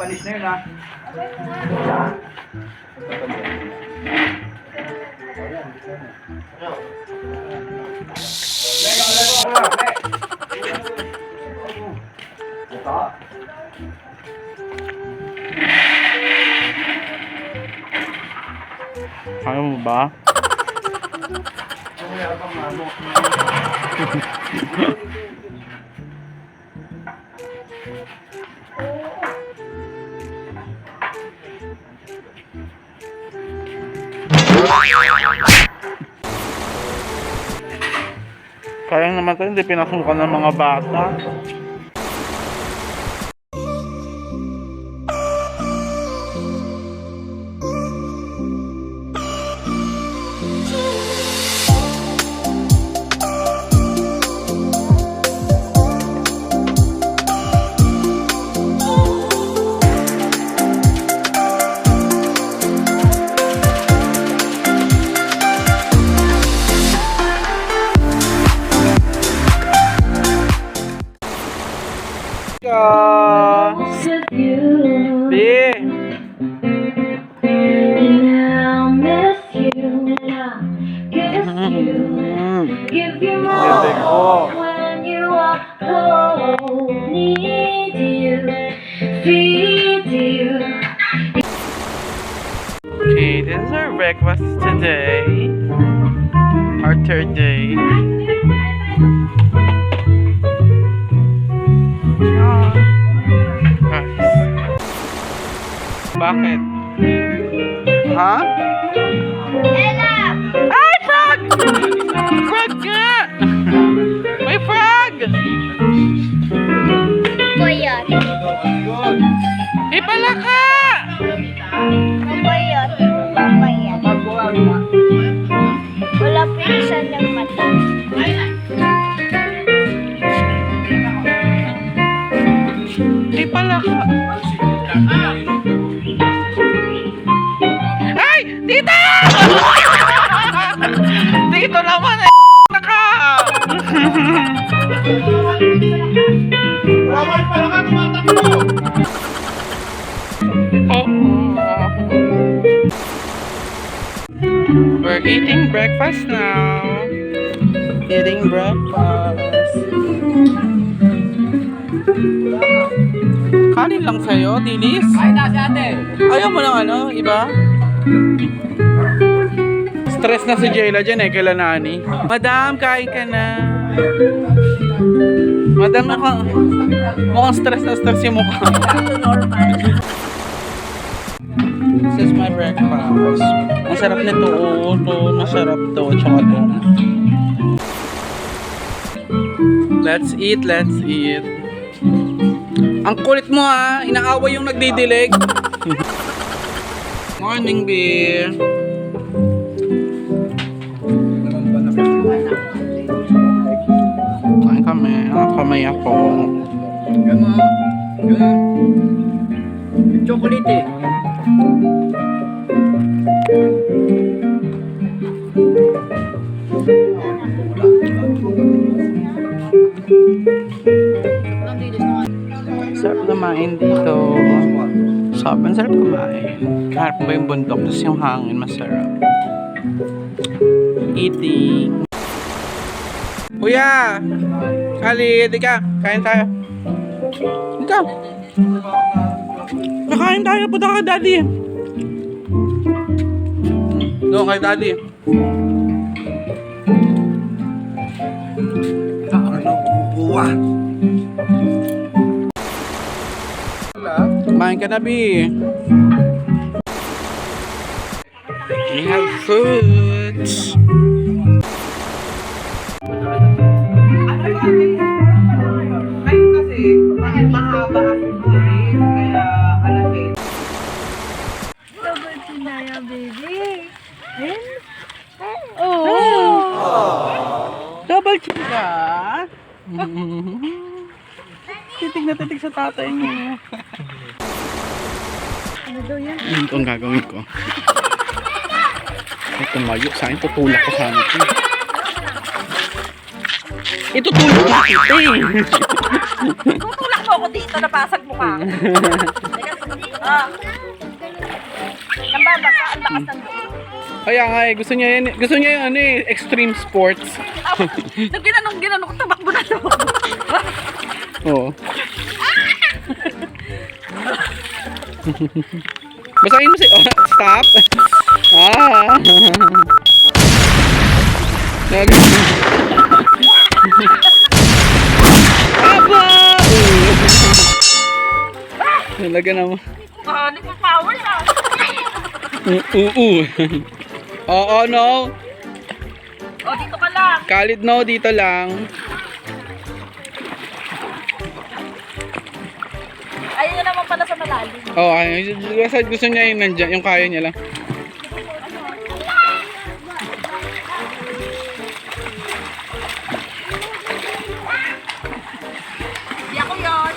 Japanese na yun ha. Kaya mo ba? Kaya naman ito, hindi pinasukan ng mga bata. B. Give you more when you are cold. Need you, feed you. Okay, this is our breakfast today. Our third day. Bakit? Ha? Ay, frog! Frog nga! May frog! Bayot. Ipalaka! Bayot. Bayot. Wala pinsan ng mata. Ipalaka! Ay! Dito! Dito naman eh! Naka! We're eating breakfast now. Eating breakfast. Kanin lang sa'yo, Dilis? Ay, na si ate. Ayaw mo ng ano, iba? Stress na si Jayla dyan eh, kaila nani. Madam, kain ka na. Madam, mukhang stress na stress yung mukha. This is my breakfast. Masarap nito, masarap to, tsaka to. Let's eat, let's eat. Ang kulit mo ha, inaaway yung nagdidilig. Morning, B. Kain kami, kamay ako. Yan mga. Yan. Chocolate eh. Sarap kumain dito. Sobrang sarap kumain. Harap ba yung bundok, tapos yung hangin masarap. Eating. Kuya! Khalid, ika! Kain tayo. Ika! Nakain tayo, punta ka daddy. Doon kay daddy. Ano buwa? Kumain ka na, B. We have foods. Ngayon kasi, mahaba ang tuloy, kaya alas 8. Double tinaya, baby. Double chin ka? Titig na titig sa tatay niya. Ano daw yan? Ito ang gagawin ko. Tumayo sa akin, tutulak ko sana ito. Itutulak ko kita eh. Tutulak mo ako dito, napasag mo ka. Nambabasa, ang lakas ng loob. Kaya nga eh, gusto niya yung ano eh, extreme sports. Nung ginanong ko, tabakbo na tabakbo. Oo. Basahin mo si... Oh, stop! Ah! Aba! Talaga naman. Hindi ko power na. Oo, no. O, dito ka lang. Khalid, no. Dito lang. Ayun na naman pala sa malalim. Oo, gusto niya yung nandiyan, yung kaya niya lang. Di ako yun.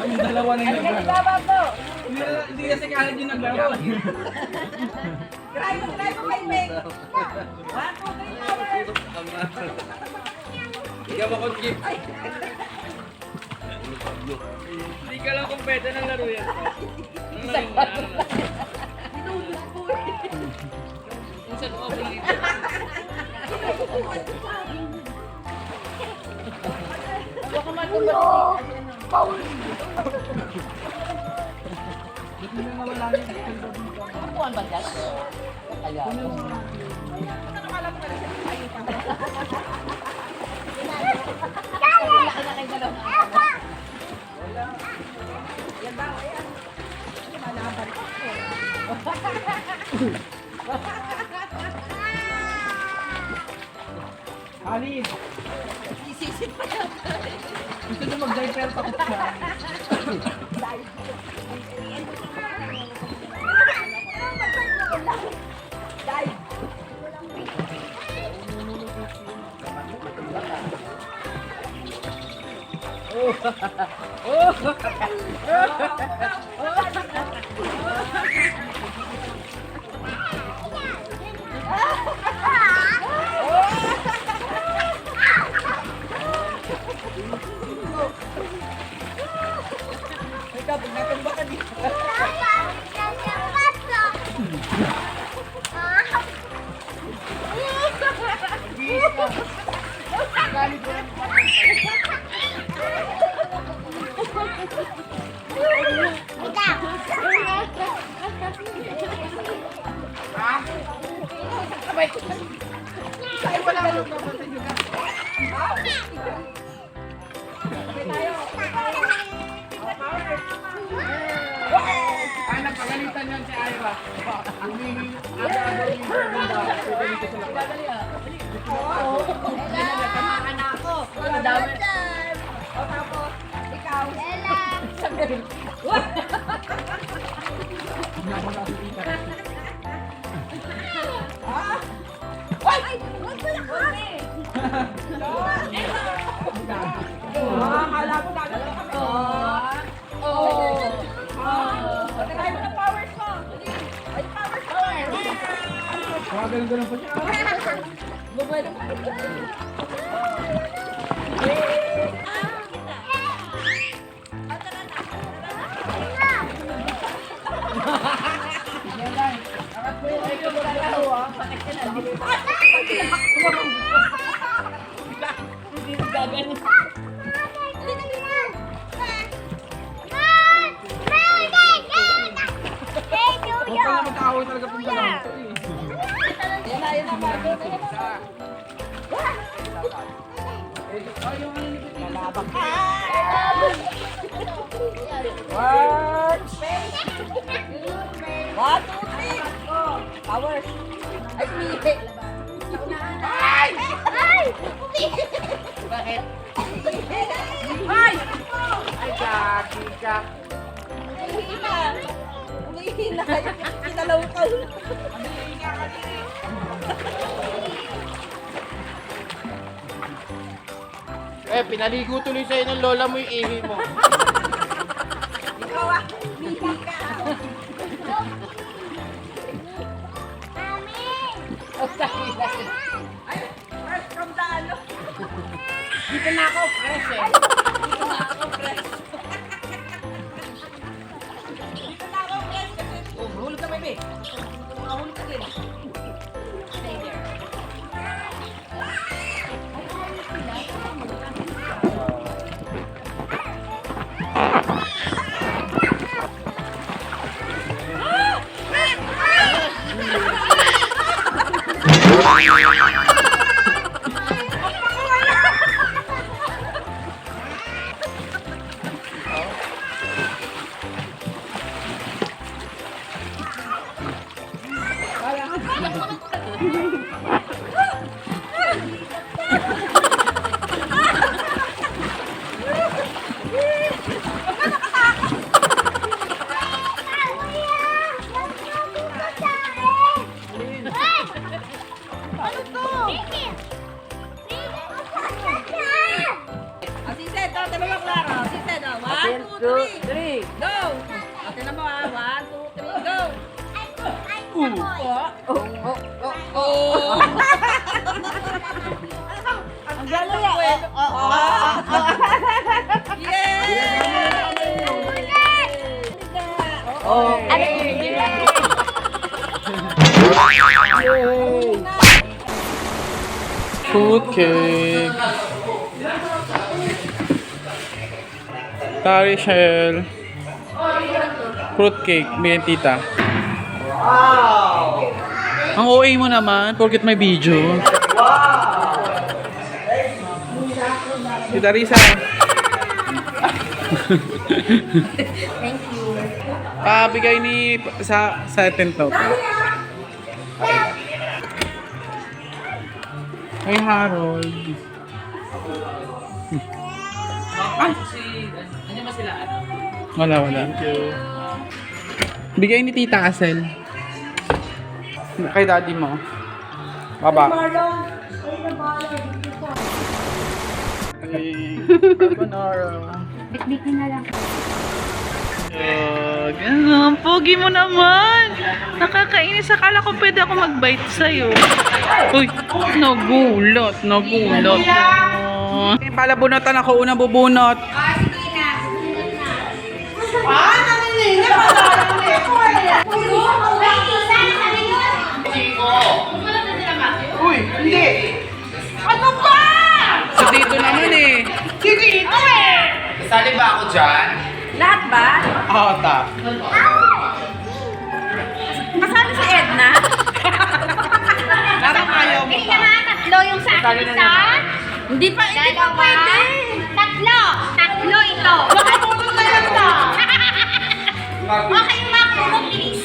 Ang dalawa na yung naglaro. Hindi kasi Khalid yung naglaro. Try mo kay Meg. Ikaw ba kung Jeep? Hindi ka lang kung pwede ng laro yan. Sa loob lang ito. Baka matulog. Puan ba dyan? Kaya. Khalid! Gusto na mag-diaper pa ko siya. Ay, nagpagalitan yan si Ira. Humingi agad-agad yung segunda. Ganito sila pa. Ang dami. O tapos, ikaw. Ay! Huwag mo na kami! Akala ko gagawin kami. Patay mo ng powers mo! Ay, powers mo! Ganun pa siya. Bubad. Huwag ka na magkaaway talaga pong dalawa. Yan na, Marvin. Lalabak ka. One, two, three. Powers. Ay, pumili. Ay! Ay! Bakit? Ay! Ay, Jackie, Jack. Umihina. Umihina. Kinalaw ka. Pinaligo tuloy sa'yo ng lola mo yung ihi mo. Ikaw ah. Hindi ka. Ay, fresh from the ano. Dito na ako, fresh eh. Dito na ako fresh. Dito na ako fresh kasi. Oh, mahulog ka, baby. Mahulog ka din. Stay there. Si Sed, ate mo Clara. Si Sed, 1, 2, 3. Go! Ate na mo ah. 1, 2, 3, go! Oh! Ang galo yan. Yay! Oh! Fruit cake. Tari shell. Fruit cake. Bigyan tita. Ang OA mo naman, porket may video. Tita Risa. Thank you. Bigay ni sa tent note. Hey Harold. Ay! Wala. Bigay ni Tita Asel. Kay daddy mo. Baba. Carbonara. Bitbitin na lang. Ganun. Pogi mo naman. Nakakainis. Akala ko pwede ako mag-bite sa'yo. Uy, nagulat. Pala bunutan ako. Unang bubunot. Uy, hindi! Ano ba? Sa dito naman eh. Dito eh! Kasali ba ako dyan? Lahat ba? Ata. Kasali si Edna? Parang ayaw mo Hindi pa. naman, tatlo yung sa akin isa. Hindi pa pwede. Tatlo ito. Baka pumunta yan ka. Okay, Mac, please.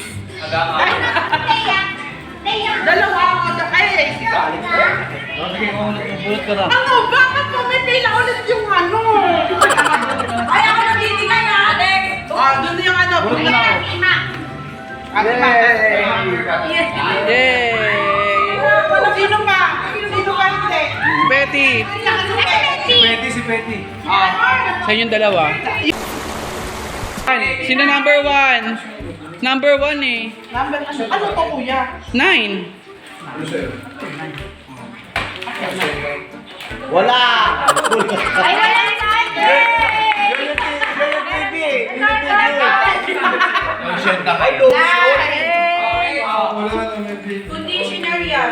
Leia. Dalawa ako sa kayo eh. Ano? Bakit pumipila ulit yung ano? Ay, ako nabibigay ha, Alex. Doon yung ano. Ate Ma. Yay! Sino pa? Sino pa hindi? Betty. Si Betty. Sa inyong dalawa. Sino number 1? Number 1 eh. Ano to kuya? 9. Wala! Ay, wala sa akin. Conditioner yan.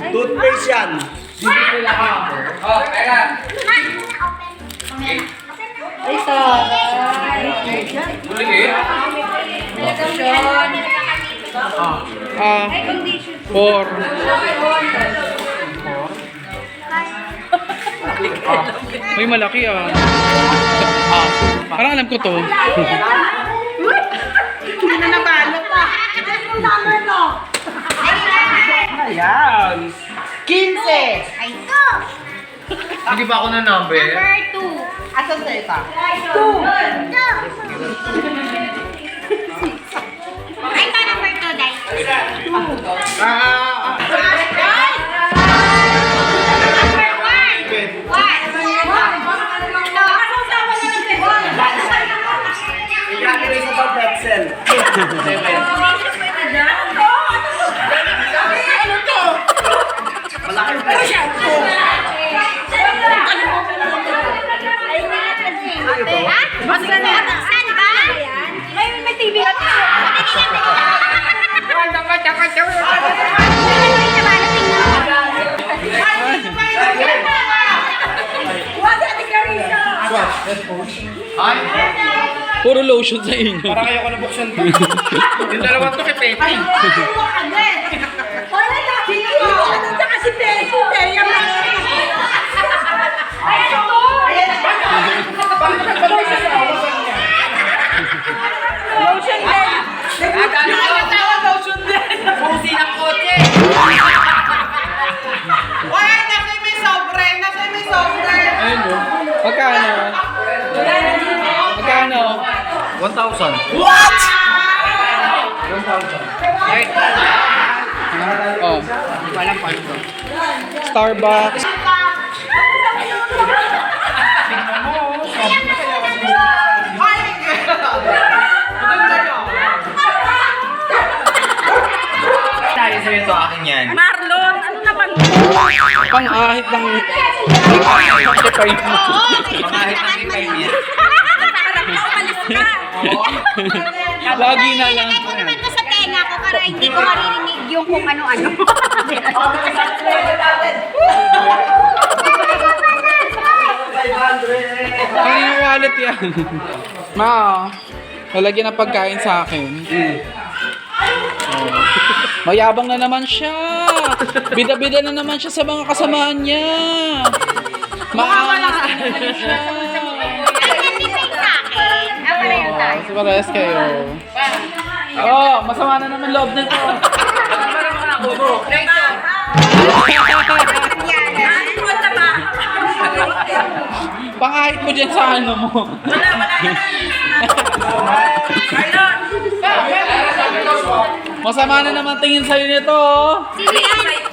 Toothpaste yan. Ah, 4. Uy, malaki ah. Parang alam ko to. Hindi na nabalo pa. Yung number no? Ayan. 15. Ay, ito. Hindi ba ako na number? Number 2. Asan sa isa? Ito. Ay, ito number 2, guys. Ay, Puro lotion sa inyo. parang ayoko na buksan to. Yung dalawang to kay Pepe. Wala na. Sino ba? Ano na kasi Peso? Kaya mo. Ayan ito! Lotion din. Pusi ng kotse. Wala, nasa may sobre. Nasa may sobre. Ayun o. Magkano? Magkano? 1,000. What? Oh. Starbucks. Tayo sa'yo to akin yan. Marlon, ano naman? Pang-ahit ng... Pangahit ng kay yan. Harap na umalis ka. Lagi na lang. Ilagay ko naman to sa tenga ko para hindi ko maririnig yung kung ano-ano. Kanina wallet yan. Ma, lalagyan ng pagkain sa akin. Oh. Mayabang na naman siya. Bida-bida na naman siya sa mga kasamahan niya. Maangas na naman siya. Identify sa akin. Pareho tayo. So, parehas kayo. Oh, masama na naman loob nito. Pangahit mo dyan sa ano mo. Masama na naman tingin sa'yo nito. Oh.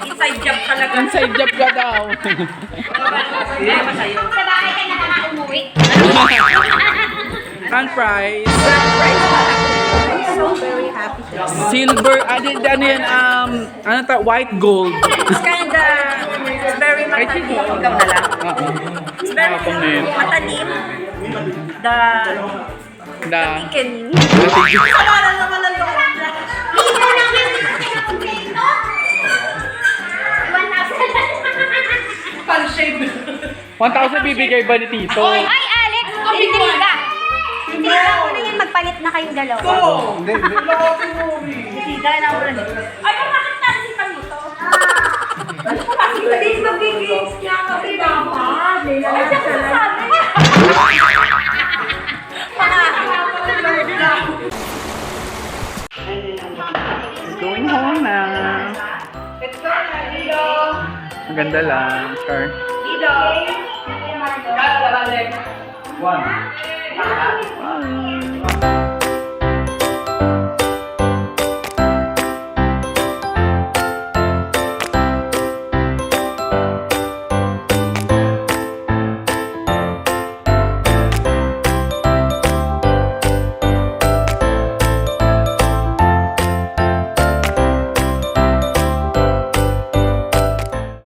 Inside job talaga. Inside job ka daw. Sa bahay ka na naman umuwi. Grand prize. So very happy. Silver, ano yan, ano ta, white gold. It's kinda, it's very matalim. Ikaw na lang. It's very Tapong na yun. matalim. The thickening. Wala naman ang loob na. Libre lang yan. Kompleto. 1,000 bibigay ba ni Tito? Ay, Alex! Hindi ka. Hindi ka mo na yan. Magpalit na kayong dalawa. Hindi na ako lang. Ay, bakit tayo pa nito? Ano ko kasi hindi magiging kaya kasi dapat. Ay, siya sasabi. Going home na. Let's go na, Lilo. Maganda lang, Char. Lilo. One. Bye.